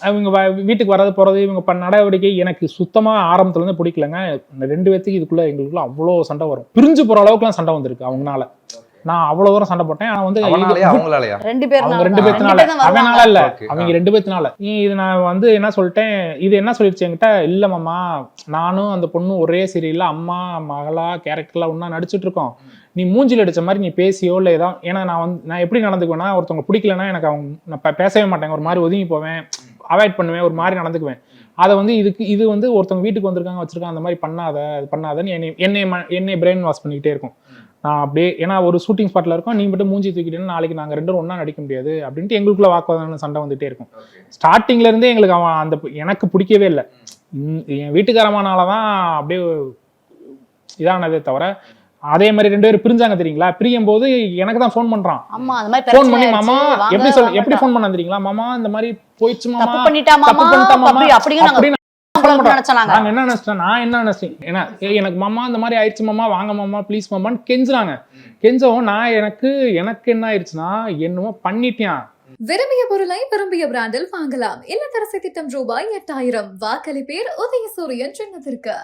அவங்க வீட்டுக்கு வர்றது போகிறது இவங்க பண்ண நடவடிக்கை எனக்கு சுத்தமாக ஆரம்பத்துலேருந்து பிடிக்கலங்க. இந்த 2 பேத்துக்கு எங்களுக்குள்ள அவ்வளோ சண்டை வரும். பிரிஞ்சு போகிற அளவுக்குலாம் சண்டை வந்திருக்கு அவங்களால. நான் அவ்வளோ தூரம் சண்டை போட்டேன். ஆனால் வந்து அவங்க 2 பேர்த்தினால அவனால இல்லை, அவங்க 2 பேர்த்தினால. இது நான் வந்து என்ன சொல்லிட்டேன், இது என்ன சொல்லிடுச்சு என்கிட்ட, இல்லை மாமா நானும் அந்த பொண்ணும் ஒரே சீரியல்ல அம்மா மகளா கேரக்டர்லாம் ஒன்றா நடிச்சுட்டு இருக்கோம். நீ மூஞ்சில் அடித்த மாதிரி நீ பேசியோ இல்லை ஏதோ, ஏன்னா நான் எப்படி நடந்துக்குவேன்னா, ஒருத்தவங்க பிடிக்கலன்னா எனக்கு நான் பேசவே மாட்டேன், ஒரு மாதிரி ஒதுங்கி போவேன், அவாய்ட் பண்ணுவேன், ஒரு மாதிரி நடந்துக்குவேன். அதை வந்து இது வந்து ஒருத்தவங்க வீட்டுக்கு வந்திருக்காங்க வச்சிருக்காங்க, அந்த மாதிரி பண்ணாதன்னு என்னை பிரெயின் வாஷ் பண்ணிக்கிட்டே இருக்கும். நான் அப்படியே, ஏன்னா ஒரு ஷூட்டிங் ஸ்பாட்டில் இருக்கோம், நீ மட்டும் மூஞ்சி தூக்கிட்டேன்னா நாளைக்கு நாங்கள் 2 ஒன்றா நடிக்க முடியாது அப்படின்ட்டு எங்களுக்குள்ள வாக்குவாதம் சண்டை வந்துகிட்டே இருக்கும். ஸ்டார்டிங்லேருந்தே எங்களுக்கு எனக்கு பிடிக்கவே இல்லை. என் வீட்டுக்காரமானால தான் அப்படியே இதானதே தவிர, அதே மாதிரி 2 பேரும் பிரிஞ்சாங்க தெரியுங்களா. பிரியும் போது எனக்கு தான் ஃபோன் பண்றான். ஃபோன் பண்ணி மாமா எப்படி ஃபோன் பண்ண தெரியுங்களா, மாமா இந்த மாதிரி போயிடுச்சு மாமா, தப்பு பண்ணிட்டா மாமா அப்படின்னு. நான் என்ன நினைச்சேன், ஏன்னா எனக்கு மாமா இந்த மாதிரி ஆயிடுச்சு மாமா, வாங்க மாமா ப்ளீஸ் மாமான்னு கெஞ்சுறாங்க. கெஞ்சவும் நான் எனக்கு என்ன ஆயிடுச்சுன்னா, என்னமோ பண்ணிட்டேன். விரும்பிய பொருளை விரும்பிய பிராண்டில் வாங்கலாம். இல்லத்தரசி திட்டம் ரூபாய் 8000. வாக்களிப்பேர் உதயசூரியன் சின்னத்திற்கு.